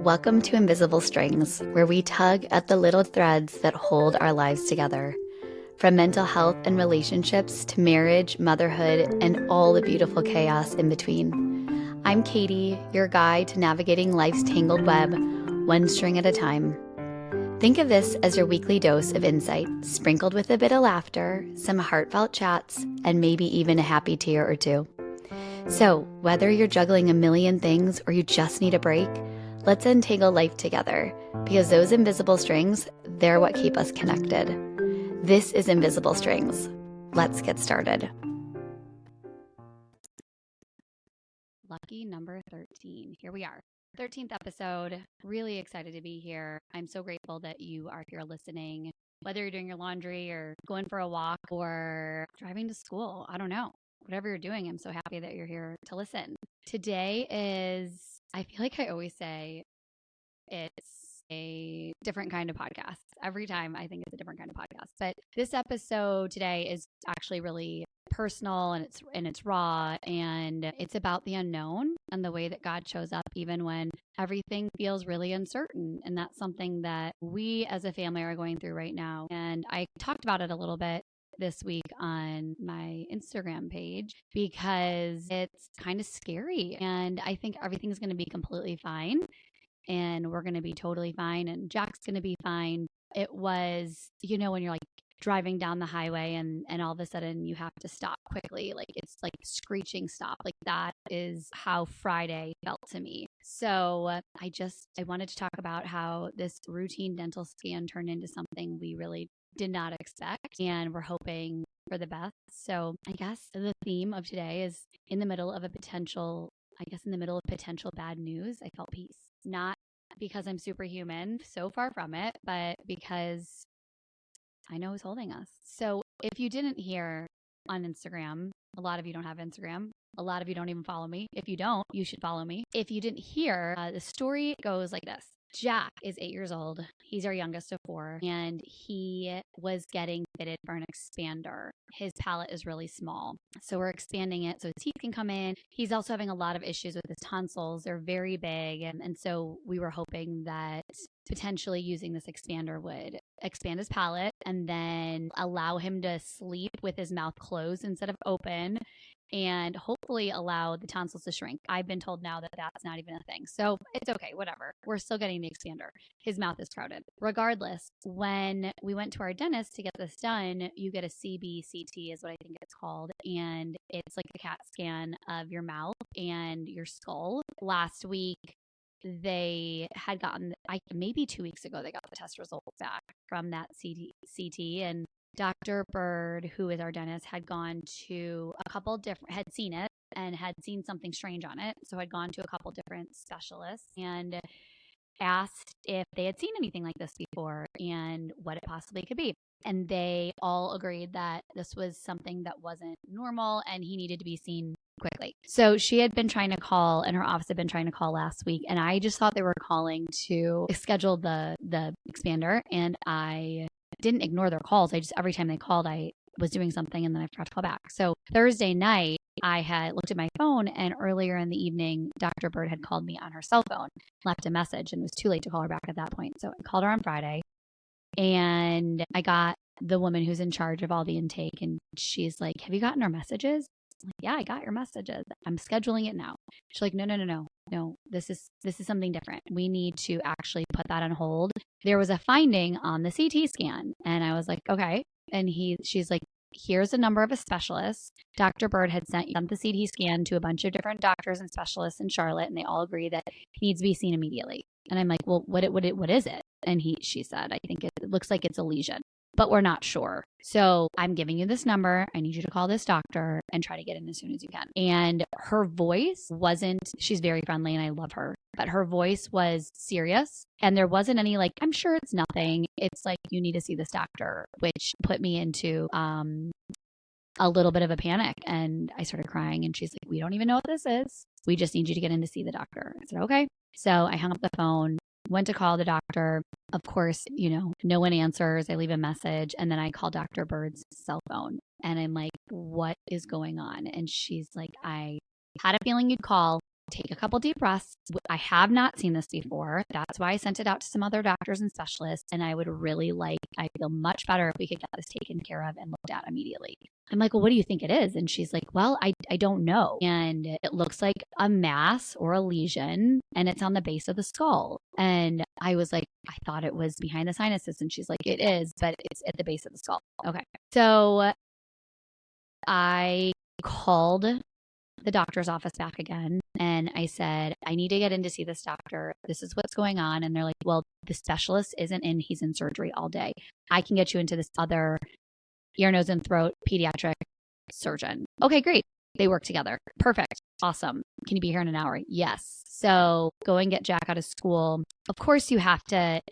Welcome to Invisible Strings, where we tug at the little threads that hold our lives together. From mental health and relationships to marriage, motherhood, and all the beautiful chaos in between. I'm Katie, your guide to navigating life's tangled web, one string at a time. Think of this as your weekly dose of insight, sprinkled with a bit of laughter, some heartfelt chats, and maybe even a happy tear or two. So, whether you're juggling a million things or you just need a break, let's untangle life together, because those invisible strings, they're what keep us connected. This is Invisible Strings. Let's get started. Lucky number 13. Here we are. 13th episode. Really excited to be here. I'm so grateful that you are here listening, whether you're doing your laundry or going for a walk or driving to school. I don't know. Whatever you're doing, I'm so happy that you're here to listen. Today is, I feel like I always say, it's a different kind of podcast. Every time I think it's a different kind of podcast. But this episode today is actually really personal and it's raw, and it's about the unknown and the way that God shows up even when everything feels really uncertain. And that's something that we as a family are going through right now. And I talked about it a little bit this week on my Instagram page because it's kind of scary, and I think everything's going to be completely fine. And we're going to be totally fine. And Jack's going to be fine. It was, when you're like driving down the highway and all of a sudden you have to stop quickly. Like it's like screeching stop. Like that is how Friday felt to me. So I wanted to talk about how this routine dental scan turned into something we really did not expect. And we're hoping for the best. So I guess the theme of today is in the middle of potential bad news, I felt peace. Not because I'm superhuman, so far from it, but because I know who's holding us. So if you didn't hear on Instagram, a lot of you don't have Instagram. A lot of you don't even follow me. If you don't, you should follow me. If you didn't hear, the story goes like this. Jack is 8 years old. He's our youngest of 4, and he was getting fitted for an expander. His palate is really small, so we're expanding it so his teeth can come in. He's also having a lot of issues with his tonsils. They're very big, and so we were hoping that potentially using this expander would expand his palate and then allow him to sleep with his mouth closed instead of open, and hopefully allow the tonsils to shrink. I've been told now that that's not even a thing. So it's okay, whatever. We're still getting the expander. His mouth is crowded. Regardless, when we went to our dentist to get this done, you get a CBCT is what I think it's called. And it's like a CAT scan of your mouth and your skull. Last week, they had gotten, maybe 2 weeks ago, they got the test results back from that CT, and Dr. Bird, who is our dentist, had gone to had seen it and had seen something strange on it. So had gone to a couple different specialists and asked if they had seen anything like this before and what it possibly could be. And they all agreed that this was something that wasn't normal and he needed to be seen quickly. So she had been trying to call, and her office had been trying to call last week, and I just thought they were calling to schedule the expander, and I didn't ignore their calls. Every time they called, I was doing something and then I forgot to call back. So Thursday night, I had looked at my phone, and earlier in the evening, Dr. Bird had called me on her cell phone, left a message, and it was too late to call her back at that point. So I called her on Friday, and I got the woman who's in charge of all the intake, and she's like, "Have you gotten our messages?" I'm like, "Yeah, I got your messages. I'm scheduling it now." She's like, No, this is something different. We need to actually put that on hold. There was a finding on the CT scan. And I was like, okay. And she's like, here's a number of a specialist. Dr. Bird had sent the CT scan to a bunch of different doctors and specialists in Charlotte, and they all agree that he needs to be seen immediately. And I'm like, well, what is it? And she said, I think it looks like it's a lesion, but we're not sure. So I'm giving you this number. I need you to call this doctor and try to get in as soon as you can. And her voice she's very friendly and I love her, but her voice was serious. And there wasn't any like, I'm sure it's nothing. It's like, you need to see this doctor, which put me into a little bit of a panic. And I started crying, and she's like, we don't even know what this is. We just need you to get in to see the doctor. I said, okay. So I hung up the phone, went to call the doctor. Of course, no one answers. I leave a message, and then I call Dr. Bird's cell phone, and I'm like, what is going on? And she's like, I had a feeling you'd call. take a couple deep breaths. I have not seen this before. That's why I sent it out to some other doctors and specialists. And I feel much better if we could get this taken care of and looked at immediately. I'm like, well, what do you think it is? And she's like, well, I don't know. And it looks like a mass or a lesion, and it's on the base of the skull. And I was like, I thought it was behind the sinuses. And she's like, it is, but it's at the base of the skull. Okay. So I called the doctor's office back again, and I said, I need to get in to see this doctor. This is what's going on. And they're like, well, the specialist isn't in. He's in surgery all day. I can get you into this other ear, nose, and throat pediatric surgeon. Okay, great. They work together. Perfect. Awesome. Can you be here in an hour? Yes. So go and get Jack out of school. Of course, you have to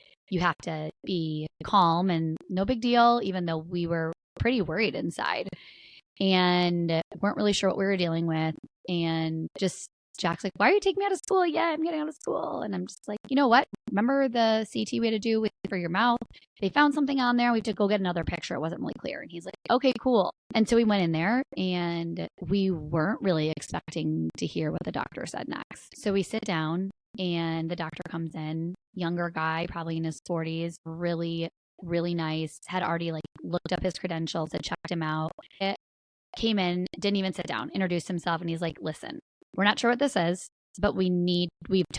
be calm and no big deal, even though we were pretty worried inside and weren't really sure what we were dealing with. And just Jack's like, why are you taking me out of school? Yeah, I'm getting out of school. And I'm just like, you know what? Remember the CT we had to do for your mouth? They found something on there. We have to go get another picture. It wasn't really clear. And he's like, okay, cool. And so we went in there, and we weren't really expecting to hear what the doctor said next. So we sit down, and the doctor comes in, younger guy, probably in his 40s, really, really nice, had already looked up his credentials, had checked him out. It came in, didn't even sit down, introduced himself, and he's like, listen, we're not sure what this is, but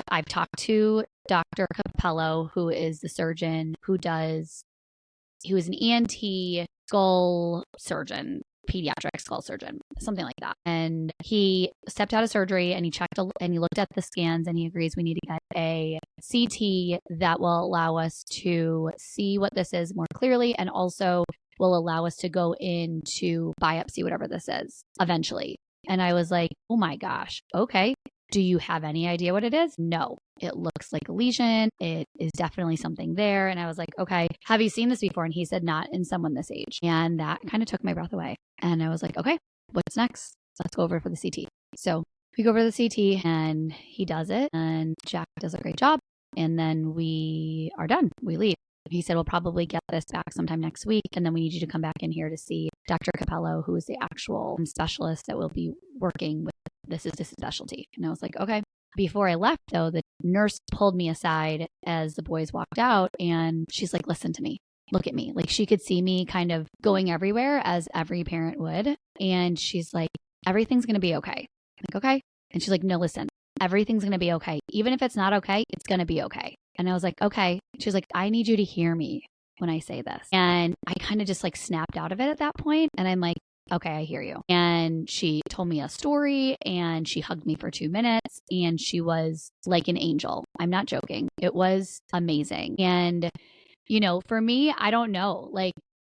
I've talked to Dr. Capello, who is the surgeon he was an ENT skull surgeon, pediatric skull surgeon, something like that. And he stepped out of surgery, and he looked at the scans, and he agrees we need to get a CT that will allow us to see what this is more clearly, and also will allow us to go into biopsy whatever this is eventually. And I was like, oh my gosh, okay. Do you have any idea what it is? No. It looks like a lesion. It is definitely something there. And I was like, okay, have you seen this before? And he said, not in someone this age. And that kind of took my breath away. And I was like, okay, what's next? Let's go over for the CT. So we go over to the CT, and he does it, and Jack does a great job. And then we are done. We leave. He said, we'll probably get this back sometime next week, and then we need you to come back in here to see Dr. Capello, who is the actual specialist that will be working with this specialty. And I was like, okay. Before I left, though, the nurse pulled me aside as the boys walked out, and she's like, listen to me. Look at me. She could see me kind of going everywhere, as every parent would. And she's like, everything's going to be okay. I'm like, okay. And she's like, no, listen, everything's going to be okay. Even if it's not okay, it's going to be okay. And I was like, okay. She's like, I need you to hear me when I say this. And I kind of just snapped out of it at that point. And I'm like, okay, I hear you. And she told me a story, and she hugged me for 2 minutes, and she was like an angel. I'm not joking. It was amazing. And, for me, I don't know,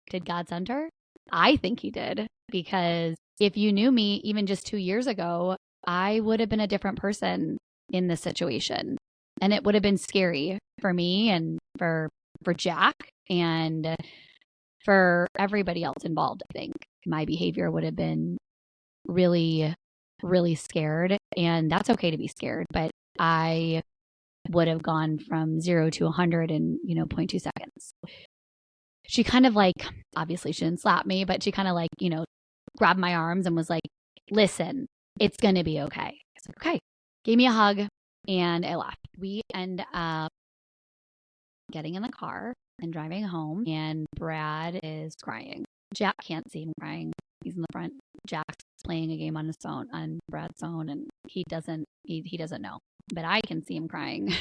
did God send her? I think he did, because if you knew me even just 2 years ago, I would have been a different person in this situation. And it would have been scary for me and for Jack and for everybody else involved. I think my behavior would have been really, really scared. And that's okay to be scared. But I would have gone from 0 to 100 in, 0.2 seconds. She kind of obviously she didn't slap me, but she kind of grabbed my arms and was like, listen, it's going to be okay. I was like, okay. Gave me a hug, and I left. We end up getting in the car and driving home, and Brad is crying. Jack can't see him crying. He's in the front. Jack's playing a game on his phone, on Brad's phone, and he doesn't know. But I can see him crying.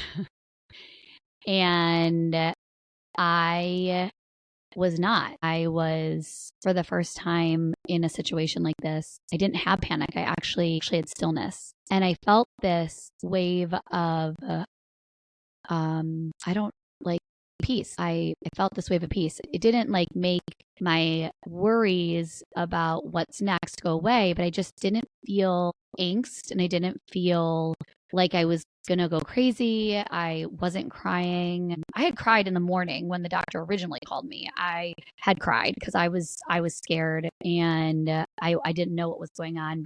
And I was not. I was, for the first time in a situation like this, I didn't have panic. I actually had stillness. And I felt this wave of, peace. I felt this wave of peace. It didn't make my worries about what's next go away, but I just didn't feel angst, and I didn't feel like I was going to go crazy. I wasn't crying. I had cried in the morning when the doctor originally called me. I had cried because I was scared, and I didn't know what was going on.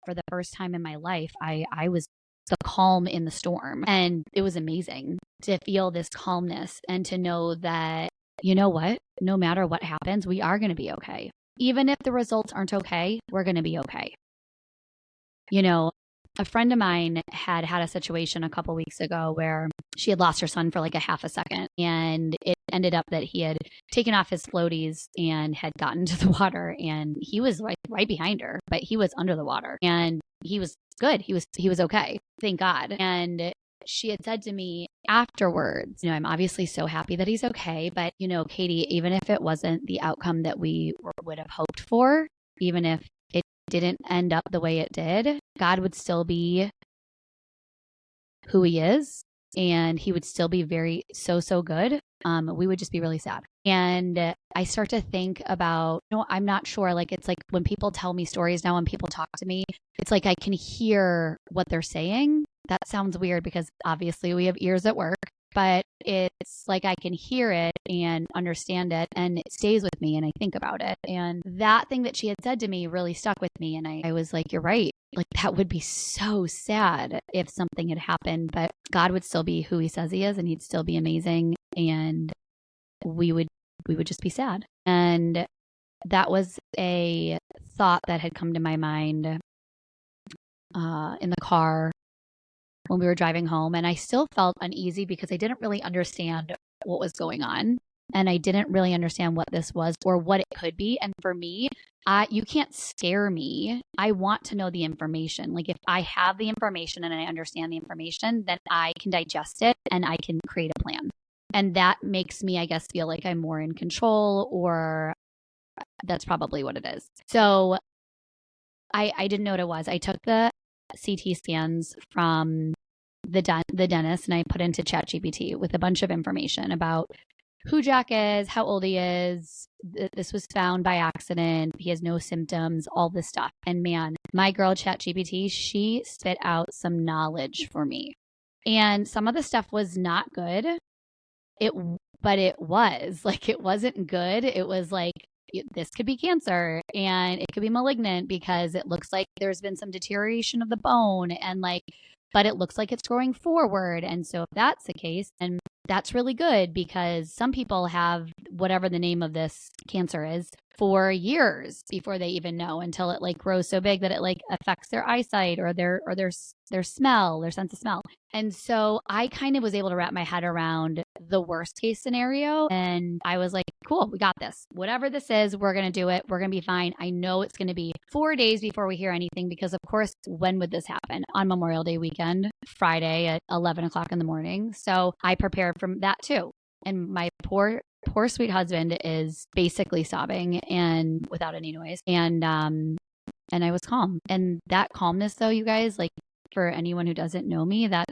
For the first time in my life, I was the calm in the storm. And it was amazing to feel this calmness and to know that you know what? No matter what happens, we are going to be okay. Even if the results aren't okay, we're going to be okay. You know, a friend of mine had a situation a couple weeks ago where she had lost her son for like a half a second, and it ended up that he had taken off his floaties and had gotten to the water, and he was right behind her, but he was under the water and he was good. He was okay. Thank God. And she had said to me afterwards, I'm obviously so happy that he's okay, but Katie, even if it wasn't the outcome that we would have hoped for, even if it didn't end up the way it did, God would still be who he is, and he would still be very so good. We would just be really sad. And I start to think about, I'm not sure, like, it's like when people tell me stories now, when people talk to me, it's like I can hear what they're saying. That sounds weird because obviously we have ears at work, but it's like I can hear it and understand it, and it stays with me, and I think about it. And that thing that she had said to me really stuck with me, and I was like, you're right. Like, that would be so sad if something had happened, but God would still be who he says he is, and he'd still be amazing, and we would just be sad. And that was a thought that had come to my mind in the car when we were driving home. And I still felt uneasy because I didn't really understand what was going on. And I didn't really understand what this was or what it could be. And for me, you can't scare me. I want to know the information. Like, if I have the information and I understand the information, then I can digest it and I can create a plan. And that makes me, I guess, feel like I'm more in control, or that's probably what it is. So I didn't know what it was. I took the CT scans from the dentist, and I put into ChatGPT with a bunch of information about who Jack is, how old he is. This was found by accident. He has no symptoms, all this stuff. And man, my girl ChatGPT, she spit out some knowledge for me. And some of the stuff was not good. But it was like, it wasn't good. It was like, this could be cancer and it could be malignant because it looks like there's been some deterioration of the bone, and but it looks like it's growing forward. And so if that's the case, then that's really good, because some people have whatever the name of this cancer is for years before they even know, until it like grows so big that it like affects their eyesight or their smell, their sense of smell. And so I kind of was able to wrap my head around the worst case scenario. And I was like, cool, we got this. Whatever this is, we're going to do it. We're going to be fine. I know it's going to be 4 days before we hear anything, because of course, when would this happen? On Memorial Day weekend, Friday at 11 o'clock in the morning. So I prepared for that too. And my poor sweet husband is basically sobbing and without any noise. And I was calm. And that calmness though, you guys, like, for anyone who doesn't know me, that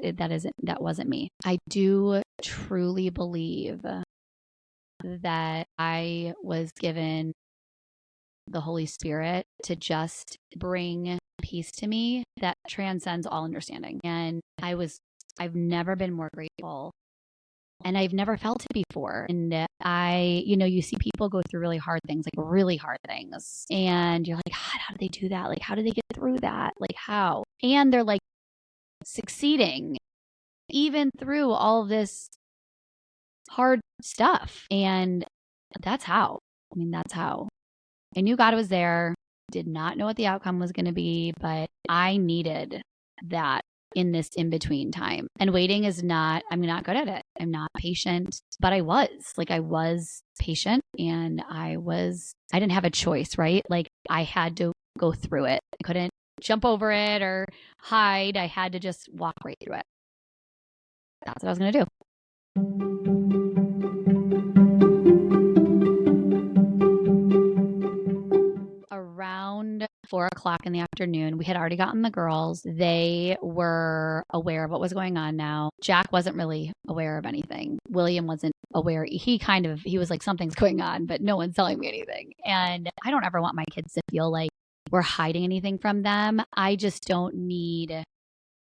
wasn't me. I do truly believe that I was given the Holy Spirit to just bring peace to me that transcends all understanding. And I've never been more grateful. And I've never felt it before. And you see people go through really hard things, and you're like, God, how do they do that? Like, how do they get through that? Like, how? And they're like succeeding even through all of this hard stuff. And that's how. I knew God was there, did not know what the outcome was going to be, but I needed that in this in-between time. And waiting I'm not good at it. I'm not patient, but I was patient, and I didn't have a choice, right? Like, I had to go through it. I couldn't jump over it or hide. I had to just walk right through it. That's what I was going to do. Around 4 o'clock in the afternoon, we had already gotten the girls. They were aware of what was going on now. Jack wasn't really aware of anything. William wasn't aware. He was like, something's going on, but no one's telling me anything. And I don't ever want my kids to feel like we're hiding anything from them. I just don't need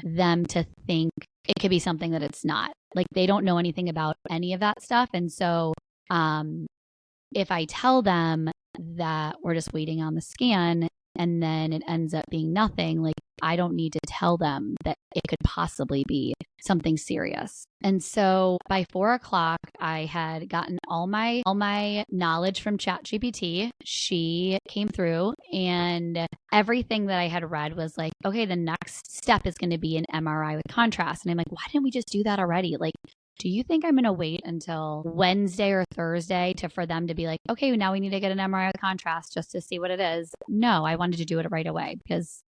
them to think it could be something that it's not. Like, they don't know anything about any of that stuff. And so if I tell them that we're just waiting on the scan and then it ends up being nothing, like, I don't need to tell them that it could possibly be something serious. And so by 4:00, I had gotten all my knowledge from ChatGPT. She came through, and everything that I had read was like, okay, the next step is going to be an MRI with contrast. And I'm like, why didn't we just do that already? Like, do you think I'm going to wait until Wednesday or Thursday for them to be like, okay, now we need to get an MRI with contrast just to see what it is? No, I wanted to do it right away because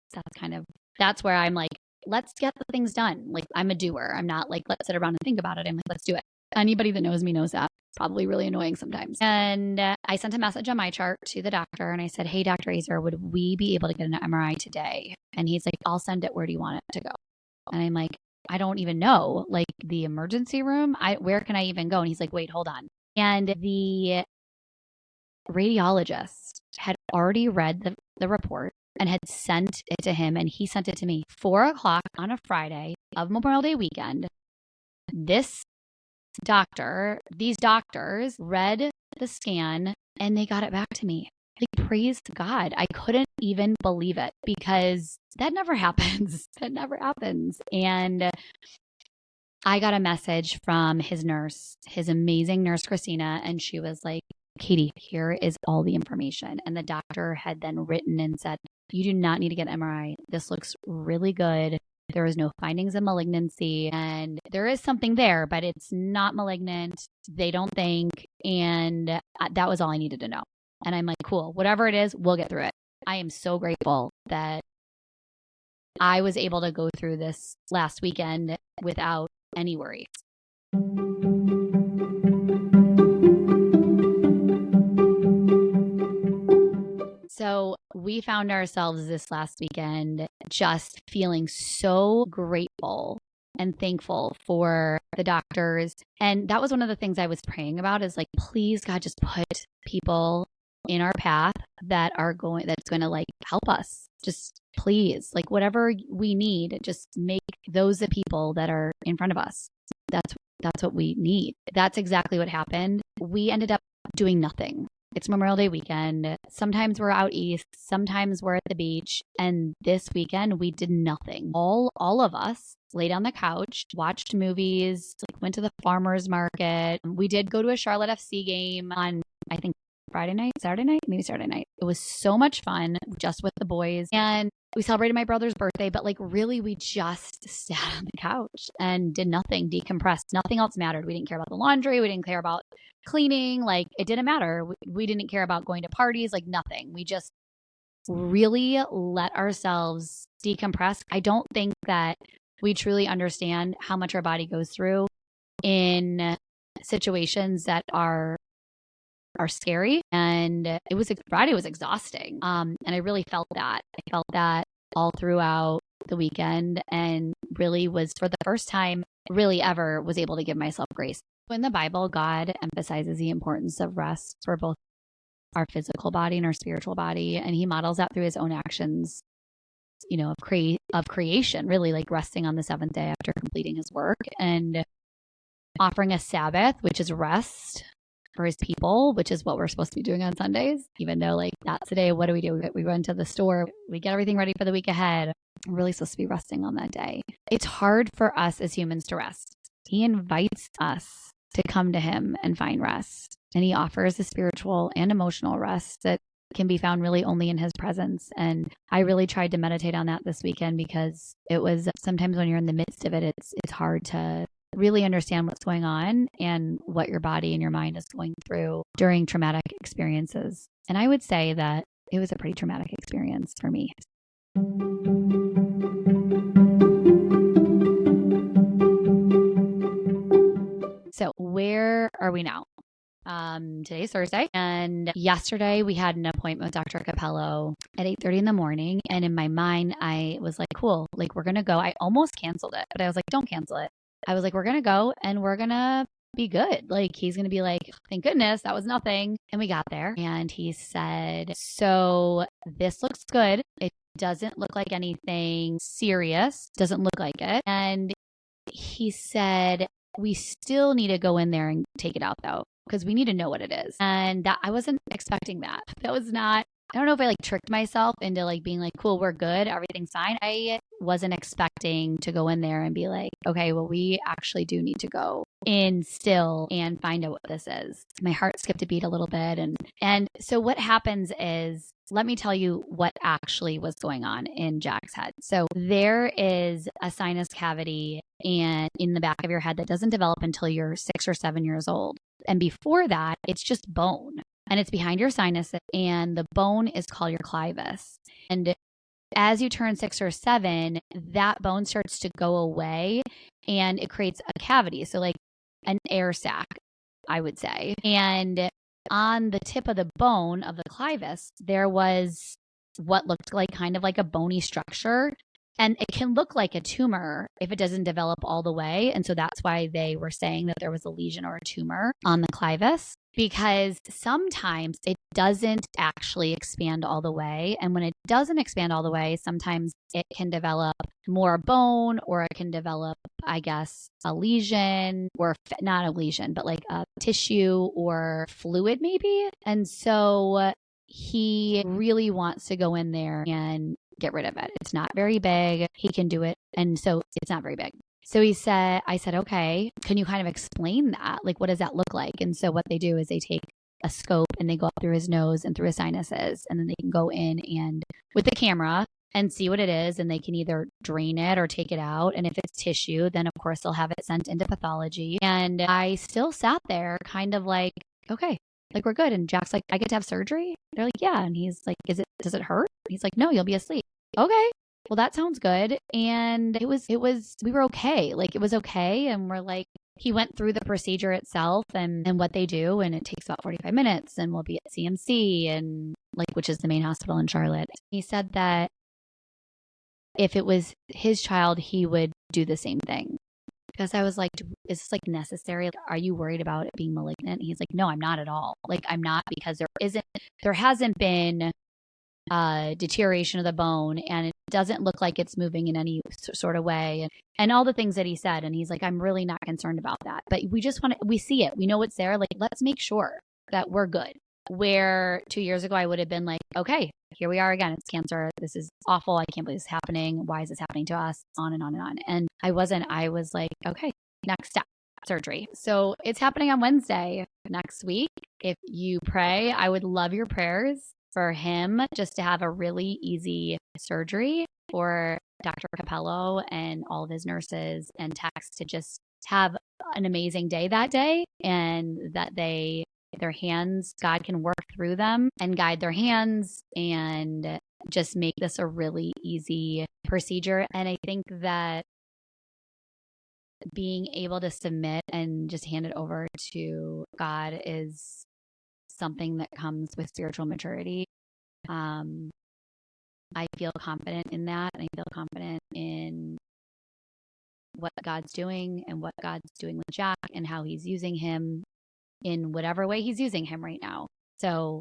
that's where I'm like, let's get the things done. Like, I'm a doer. I'm not like, let's sit around and think about it. I'm like, let's do it. Anybody that knows me knows that. Probably really annoying sometimes. And I sent a message on my chart to the doctor and I said, hey, Dr. Azer, would we be able to get an MRI today? And he's like, I'll send it. Where do you want it to go? And I'm like, I don't even know. Like, the emergency room, where can I even go? And he's like, wait, hold on. And the radiologist had already read the report and had sent it to him, and he sent it to me 4:00 on a Friday of Memorial Day weekend. These doctors read the scan and they got it back to me. Like, praise God. I couldn't even believe it because that never happens. That never happens. And I got a message from his nurse, his amazing nurse, Christina, and she was like, Katie, here is all the information. And the doctor had then written and said, you do not need to get an MRI. This looks really good. There is no findings of malignancy, and there is something there, but it's not malignant. They don't think. And that was all I needed to know. And I'm like, cool, whatever it is, we'll get through it. I am so grateful that I was able to go through this last weekend without any worries. So we found ourselves this last weekend just feeling so grateful and thankful for the doctors. And that was one of the things I was praying about is like, please, God, just put people in our path that's going to like help us. Just please, like whatever we need, just make those the people that are in front of us. That's what we need. That's exactly what happened. We ended up doing nothing. It's Memorial Day weekend. Sometimes we're out east, sometimes we're at the beach. And this weekend we did nothing. All of us laid on the couch, watched movies, like went to the farmer's market. We did go to a Charlotte FC game on, I think, Saturday night. It was so much fun just with the boys. And we celebrated my brother's birthday, but like really we just sat on the couch and did nothing, decompressed. Nothing else mattered. We didn't care about the laundry. We didn't care about cleaning. Like it didn't matter. We didn't care about going to parties, like nothing. We just really let ourselves decompress. I don't think that we truly understand how much our body goes through in situations that are scary. And Friday was exhausting. And I really felt that. I felt that all throughout the weekend, and really was for the first time really ever was able to give myself grace. In the Bible, God emphasizes the importance of rest for both our physical body and our spiritual body. And he models that through his own actions, of creation, really like resting on the seventh day after completing his work and offering a Sabbath, which is rest for his people, which is what we're supposed to be doing on Sundays. Even though like that's the day, what do? We run to the store, we get everything ready for the week ahead. We're really supposed to be resting on that day. It's hard for us as humans to rest. He invites us to come to him and find rest. And he offers a spiritual and emotional rest that can be found really only in his presence. And I really tried to meditate on that this weekend because it was sometimes when you're in the midst of it, it's hard to really understand what's going on and what your body and your mind is going through during traumatic experiences. And I would say that it was a pretty traumatic experience for me. So where are we now? Today's Thursday, and yesterday we had an appointment with Dr. Capello at 8:30 in the morning. And in my mind, I was like, cool, like we're going to go. I almost canceled it, but I was like, don't cancel it. I was like, we're going to go and we're going to be good. Like he's going to be like, thank goodness that was nothing. And we got there and he said, so this looks good. It doesn't look like anything serious. Doesn't look like it. And he said, we still need to go in there and take it out though, because we need to know what it is. And that I wasn't expecting that. That was not I don't know if I like tricked myself into like being like, cool, we're good, everything's fine. I wasn't expecting to go in there and be like, okay, well, we actually do need to go in still and find out what this is. My heart skipped a beat a little bit. And so what happens is, let me tell you what actually was going on in Jack's head. So there is a sinus cavity and in the back of your head that doesn't develop until you're 6 or 7 years old. And before that, it's just bone. And it's behind your sinuses, and the bone is called your clivus. And as you turn 6 or 7, that bone starts to go away and it creates a cavity. So like an air sac, I would say. And on the tip of the bone of the clivus, there was what looked like kind of like a bony structure. And it can look like a tumor if it doesn't develop all the way. And so that's why they were saying that there was a lesion or a tumor on the clivus, because sometimes it doesn't actually expand all the way. And when it doesn't expand all the way, sometimes it can develop more bone, or it can develop, I guess, a lesion, or not a lesion, but like a tissue or fluid maybe. And so he really wants to go in there and get rid of it. It's not very big. He can do it. And so it's not very big. So I said, okay, can you kind of explain that? Like, what does that look like? And so what they do is they take a scope and they go up through his nose and through his sinuses. And then they can go in and with the camera and see what it is. And they can either drain it or take it out. And if it's tissue, then of course they'll have it sent into pathology. And I still sat there kind of like, okay, like we're good. And Jack's like, I get to have surgery? They're like, yeah. And he's like, does it hurt? He's like, no, you'll be asleep. Okay. Well, that sounds good. And we were okay. Like it was okay. And we're like, he went through the procedure itself and what they do. And it takes about 45 minutes and we'll be at CMC and like, which is the main hospital in Charlotte. He said that if it was his child, he would do the same thing. Because I was like, is this like necessary? Like, are you worried about it being malignant? He's like, no, I'm not at all. Like, I'm not, because there hasn't been deterioration of the bone, and it doesn't look like it's moving in any sort of way, and all the things that he said. And he's like, I'm really not concerned about that, but we see it, we know it's there, like let's make sure that we're good. Where 2 years ago I would have been like, okay, here we are again, it's cancer, this is awful, I can't believe this is happening, why is this happening to us, on and on and on. And I was like, okay, next step, surgery. So it's happening on Wednesday next week. If you pray, I would love your prayers for him just to have a really easy surgery, for Dr. Capello and all of his nurses and techs to just have an amazing day that day, and that their hands, God can work through them and guide their hands and just make this a really easy procedure. And I think that being able to submit and just hand it over to God is something that comes with spiritual maturity. I feel confident in that, and I feel confident in what God's doing and what God's doing with Jack and how he's using him in whatever way he's using him right now. So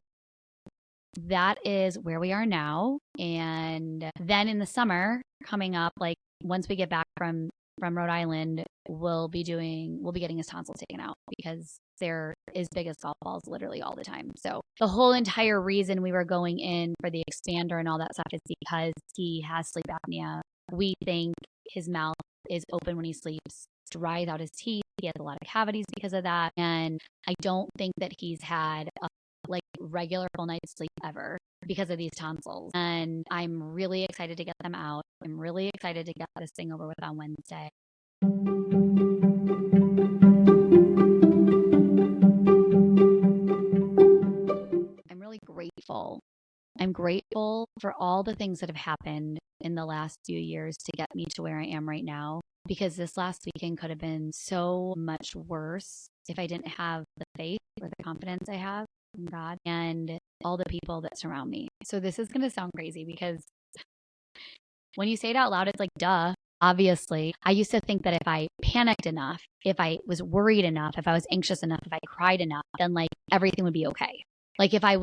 that is where we are now. And then in the summer coming up, like once we get back from Rhode Island, we'll be getting his tonsils taken out, because they're as big as golf balls literally all the time. So the whole entire reason we were going in for the expander and all that stuff is because he has sleep apnea. We think his mouth is open when he sleeps, dries out his teeth. He has a lot of cavities because of that. And I don't think that he's had a like regular full night's sleep ever because of these tonsils. And I'm really excited to get them out. I'm really excited to get this thing over with on Wednesday. I'm really grateful. I'm grateful for all the things that have happened in the last few years to get me to where I am right now, because this last weekend could have been so much worse if I didn't have the faith or the confidence I have in God and all the people that surround me. So this is going to sound crazy, because when you say it out loud, it's like, duh. Obviously, I used to think that if I panicked enough, if I was worried enough, if I was anxious enough, if I cried enough, then like everything would be okay. Like if I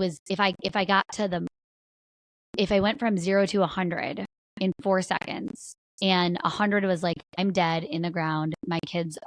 went from 0 to 100 in 4 seconds, and 100 was like, I'm dead in the ground, my kids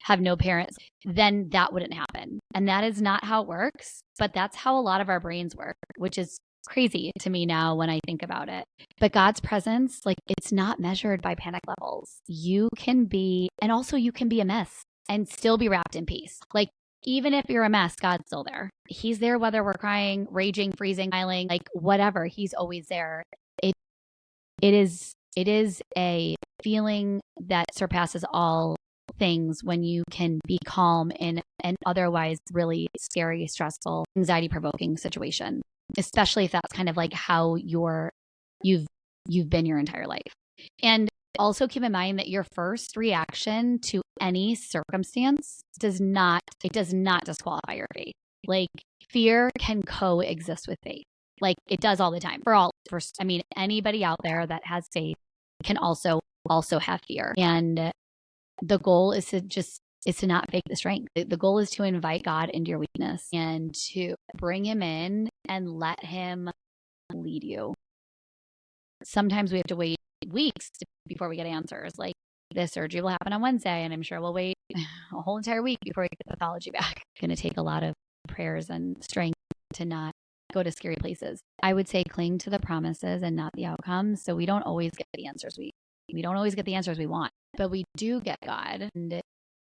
have no parents, then that wouldn't happen. And that is not how it works, but that's how a lot of our brains work, which is crazy to me now when I think about it. But God's presence, like, it's not measured by panic levels. You can be, and also you can be a mess and still be wrapped in peace. Like, even if you're a mess, God's still there. He's there whether we're crying, raging, freezing, smiling, like whatever. He's always there. It is a feeling that surpasses all things when you can be calm in an otherwise really scary, stressful, anxiety-provoking situation, especially if that's kind of like how you've been your entire life. And also keep in mind that your first reaction to any circumstance does not disqualify your faith. Like, fear can coexist with faith. Like, it does all the time. Anybody out there that has faith can also have fear. And the goal is to not fake the strength. The goal is to invite God into your weakness and to bring him in and let him lead you. Sometimes we have to wait weeks before we get answers. Like, this surgery will happen on Wednesday, and I'm sure we'll wait a whole entire week before we get the pathology back. It's going to take a lot of prayers and strength to not go to scary places. I would say cling to the promises and not the outcomes. So we don't always get the answers we don't always get the answers we want, but we do get God. And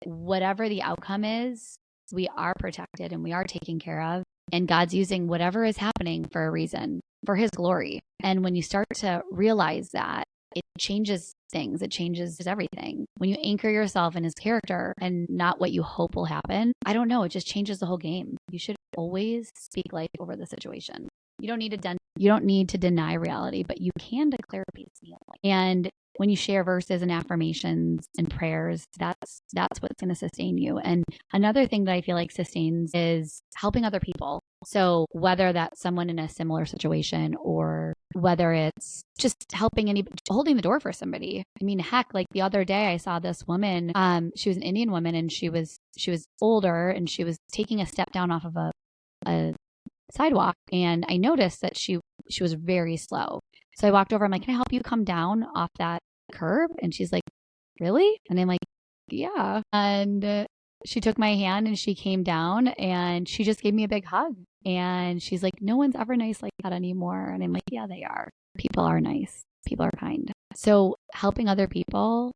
whatever the outcome is, we are protected and we are taken care of. And God's using whatever is happening for a reason, for his glory. And when you start to realize that, it changes things. It changes everything. When you anchor yourself in his character and not what you hope will happen, I don't know, it just changes the whole game. You should always speak life over the situation. You don't need to deny reality, but you can declare peace. And when you share verses and affirmations and prayers, that's what's going to sustain you. And another thing that I feel like sustains is helping other people. So whether that's someone in a similar situation or whether it's just holding the door for somebody. I mean, heck, like the other day I saw this woman, she was an Indian woman and she was older and she was taking a step down off of a sidewalk. And I noticed that she was very slow. So I walked over, I'm like, can I help you come down off that curb? And she's like, really? And I'm like, yeah. And she took my hand and she came down and she just gave me a big hug. And she's like, no one's ever nice like that anymore. And I'm like, yeah, they are. People are nice. People are kind. So helping other people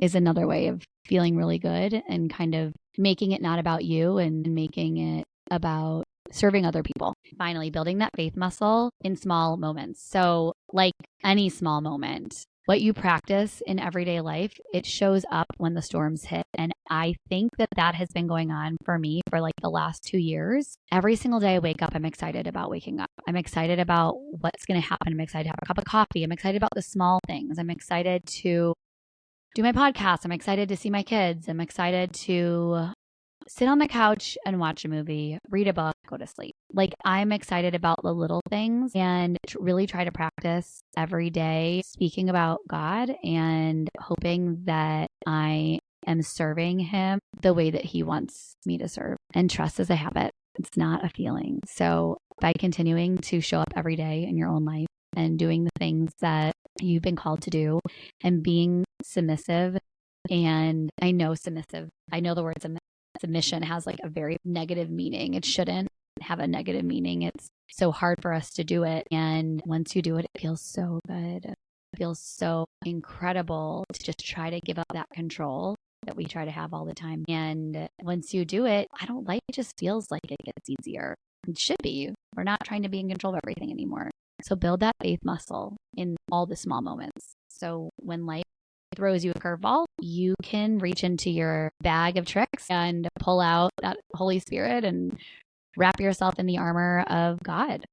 is another way of feeling really good and kind of making it not about you and making it about serving other people. Finally, building that faith muscle in small moments. So like any small moment, what you practice in everyday life, it shows up when the storms hit. And I think that has been going on for me for like the last 2 years. Every single day I wake up, I'm excited about waking up. I'm excited about what's going to happen. I'm excited to have a cup of coffee. I'm excited about the small things. I'm excited to do my podcast. I'm excited to see my kids. I'm excited to sit on the couch and watch a movie, read a book, go to sleep. Like, I'm excited about the little things and really try to practice every day speaking about God and hoping that I am serving him the way that he wants me to serve. And trust is a habit. It's not a feeling. So by continuing to show up every day in your own life and doing the things that you've been called to do and being submissive, and I know the word submission has like a very negative meaning. It shouldn't have a negative meaning. It's so hard for us to do it. And once you do it, it feels so good. It feels so incredible to just try to give up that control that we try to have all the time. And once you do it, life just feels like it gets easier. It should be. We're not trying to be in control of everything anymore. So build that faith muscle in all the small moments. So when life throws you a curveball, you can reach into your bag of tricks and pull out that Holy Spirit and wrap yourself in the armor of God.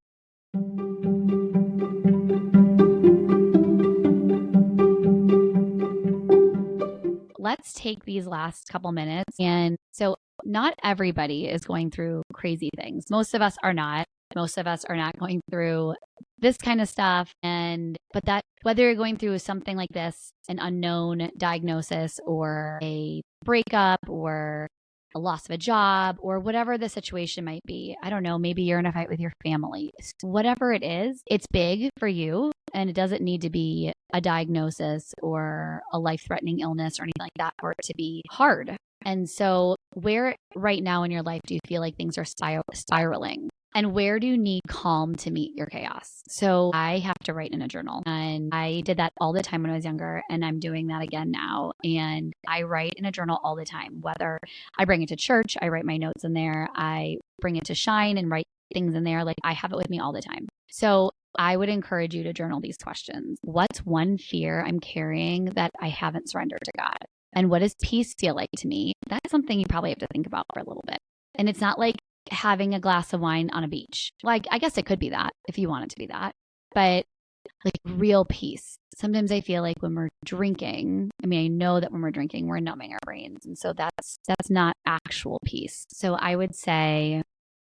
Let's take these last couple minutes. And so not everybody is going through crazy things. Most of us are not. Most of us are not going through this kind of stuff. But that whether you're going through something like this, an unknown diagnosis or a breakup or a loss of a job or whatever the situation might be, I don't know, maybe you're in a fight with your family. Whatever it is, it's big for you. And it doesn't need to be a diagnosis or a life-threatening illness or anything like that for it to be hard. And so where right now in your life do you feel like things are spiraling? And where do you need calm to meet your chaos? So I have to write in a journal, and I did that all the time when I was younger, and I'm doing that again now. And I write in a journal all the time, whether I bring it to church, I write my notes in there, I bring it to Shine and write things in there. Like I have it with me all the time. So I would encourage you to journal these questions. What's one fear I'm carrying that I haven't surrendered to God? And what does peace feel like to me? That's something you probably have to think about for a little bit. And it's not like having a glass of wine on a beach. Like, I guess it could be that if you want it to be that, but like real peace. Sometimes I feel like when we're drinking, I know that when we're drinking, we're numbing our brains. And so that's not actual peace. So I would say,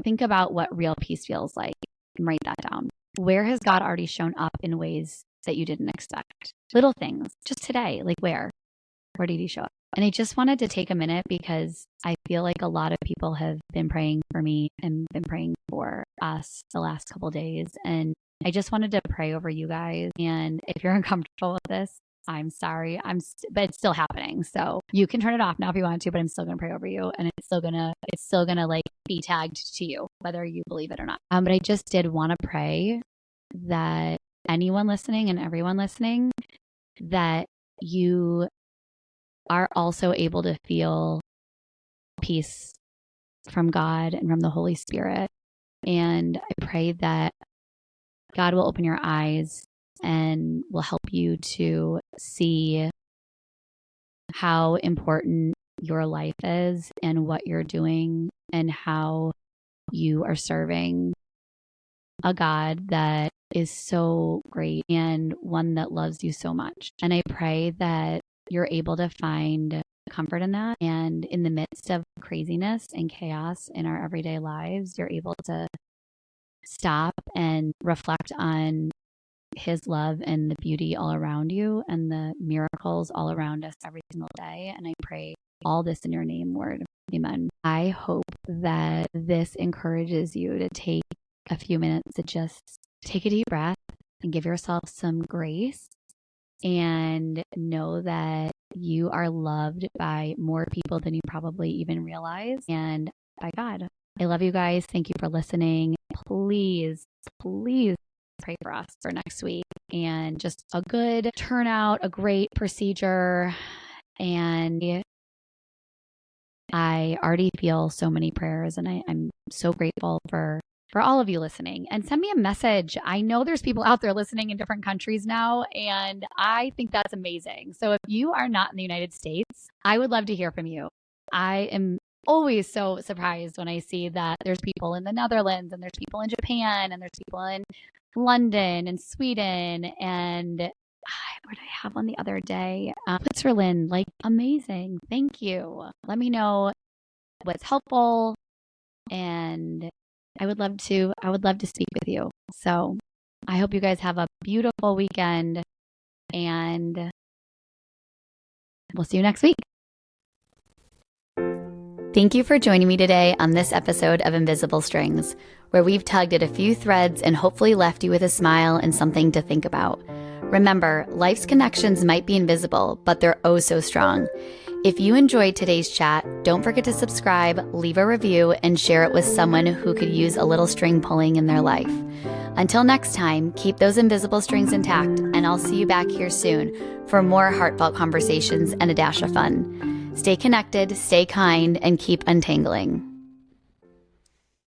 think about what real peace feels like and write that down. Where has God already shown up in ways that you didn't expect? Little things, just today, like where did he show up? And I just wanted to take a minute because I feel like a lot of people have been praying for me and been praying for us the last couple of days. And I just wanted to pray over you guys. And if you're uncomfortable with this, I'm sorry. But it's still happening. So you can turn it off now if you want to, but I'm still going to pray over you. And it's still going to like be tagged to you, whether you believe it or not. But I just did want to pray that anyone listening and everyone listening, that you are also able to feel peace from God and from the Holy Spirit. And I pray that God will open your eyes and will help you to see how important your life is and what you're doing and how you are serving a God that is so great and one that loves you so much. And I pray that you're able to find comfort in that. And in the midst of craziness and chaos in our everyday lives, you're able to stop and reflect on his love and the beauty all around you and the miracles all around us every single day. And I pray all this in your name, Lord. Amen. I hope that this encourages you to take a few minutes to just take a deep breath and give yourself some grace and know that you are loved by more people than you probably even realize, and by God. I love you guys. Thank you for listening. Please pray for us for next week and just a good turnout, a great procedure. And I already feel so many prayers, and I'm so grateful for all of you listening. And send me a message. I know there's people out there listening in different countries now, and I think that's amazing. So if you are not in the United States, I would love to hear from you. I am always so surprised when I see that there's people in the Netherlands, and there's people in Japan, and there's people in London and Sweden, and what did I have on the other day? Switzerland. Like, amazing. Thank you. Let me know what's helpful, and I would love to speak with you. So I hope you guys have a beautiful weekend, and we'll see you next week. Thank you for joining me today on this episode of Invisible Strings, where we've tugged at a few threads and hopefully left you with a smile and something to think about. Remember, life's connections might be invisible, but they're oh so strong. If you enjoyed today's chat, don't forget to subscribe, leave a review, and share it with someone who could use a little string pulling in their life. Until next time, keep those invisible strings intact, and I'll see you back here soon for more heartfelt conversations and a dash of fun. Stay connected, stay kind, and keep untangling.